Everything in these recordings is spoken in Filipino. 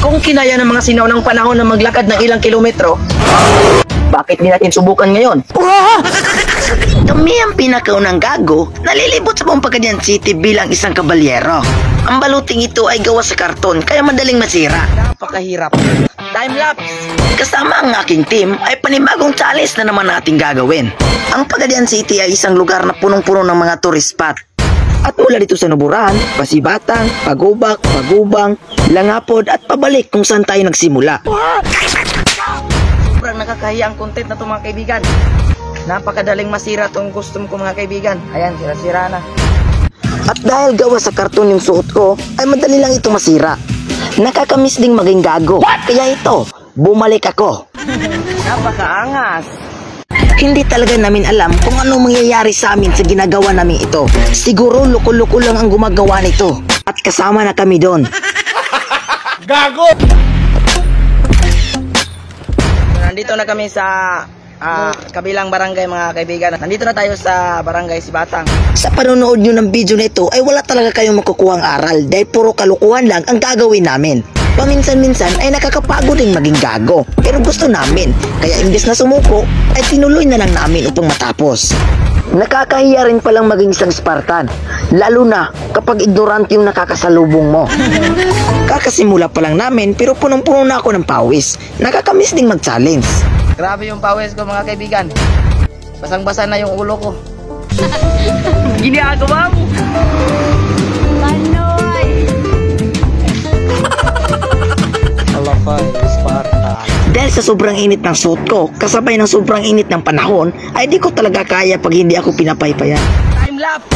Kung kinaya ng mga sinaw ng panahon na maglakad ng ilang kilometro, bakit di natin subukan ngayon? Kami ang pinakaunang gago nalilibot sa buong Pagadian City bilang isang kabalyero. Ang baluting ito ay gawa sa karton kaya madaling masira. Napakahirap. Time lapse. Kasama ang aking team ay panibagong challenge na naman nating gagawin. Ang Pagadian City ay isang lugar na punong-puno ng mga tourist spot. At mula dito sa Nuburan, Pasibatang, Pagubak, Pagubang, Langapod at pabalik kung saan tayo nagsimula. Sobrang nakakahiyang content na ito mga kaibigan. Napakadaling masira itong custom ko mga kaibigan. Ayan, sira-sira na. At dahil gawa sa karton yung suot ko, ay madali lang ito masira. Nakakamiss ding maging gago. Kaya ito, bumalik ako. Napakaangas. Hindi talaga namin alam kung anong mangyayari sa amin sa ginagawa namin ito. Siguro luko-luko lang ang gumagawa nito. At kasama na kami doon. Gago! Nandito na kami sa kabilang barangay mga kaibigan. Nandito na tayo sa barangay Sibatang. Sa panonood nyo ng video na ito ay wala talaga kayong makukuhang aral dahil puro kalukuhan lang ang gagawin namin. Paminsan-minsan ay nakakapagod din maging gago. Pero gusto namin. Kaya imbes na sumuko ay tinuloy na lang namin upang matapos. Nakakahiya rin palang maging isang Spartan. Lalo na kapag ignorante yung nakakasalubong mo. Kakasimula pa lang namin pero punong-puno na ako ng pawis. Nakakamiss ding mag-challenge. Grabe yung pawis ko mga kaibigan. Basang-basa na yung ulo ko. Ginagawa mo. Panoy. Alapay, Sparta. Dahil sa sobrang init ng suot ko, kasabay ng sobrang init ng panahon, ay di ko talaga kaya pag hindi ako pinapaypayan. Time lapse.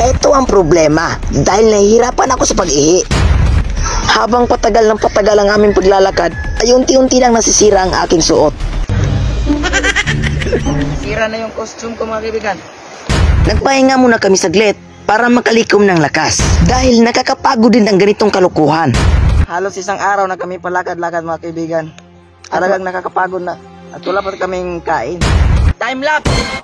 Ito ang problema dahil nahihirapan ako sa pag-ihi. Habang patagal ng patagal ang aming paglalakad, ay unti-unti lang nasisira ang aking suot. Sira na yung costume ko mga kaibigan. Nagpahinga muna kami saglit para makalikom ng lakas dahil nakakapagod din ang ganitong kalukuhan. Halos isang araw na kami palakad-lakad mga kaibigan. Talagang nakakapagod na at wala pa kaming kain. Time lapse!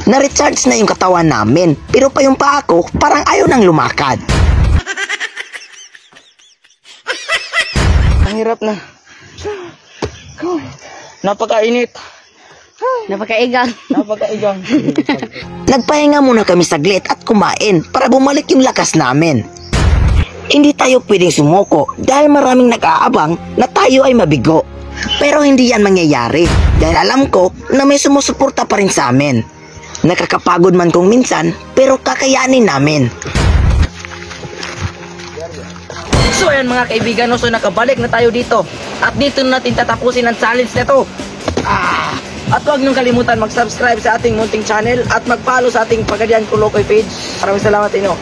Na-recharge na yung katawan namin, pero pa yung paa ko parang ayaw nang lumakad. Ang hirap na. Napakainit. Napakaigang. Napakaigang. Nagpahinga muna kami saglit at kumain para bumalik yung lakas namin. Hindi tayo pwedeng sumuko dahil maraming nag-aabang na tayo ay mabigo. Pero hindi yan mangyayari dahil alam ko na may sumusuporta pa rin sa amin. Nakakapagod man kung minsan, pero kakayanin namin. So ayan mga kaibigan, so nakabalik na tayo dito. At dito natin tatapusin ang challenge na to. At huwag niyong kalimutan mag-subscribe sa ating munting channel at mag-follow sa ating Pagadian Kolokoy page. Maraming salamat inyo.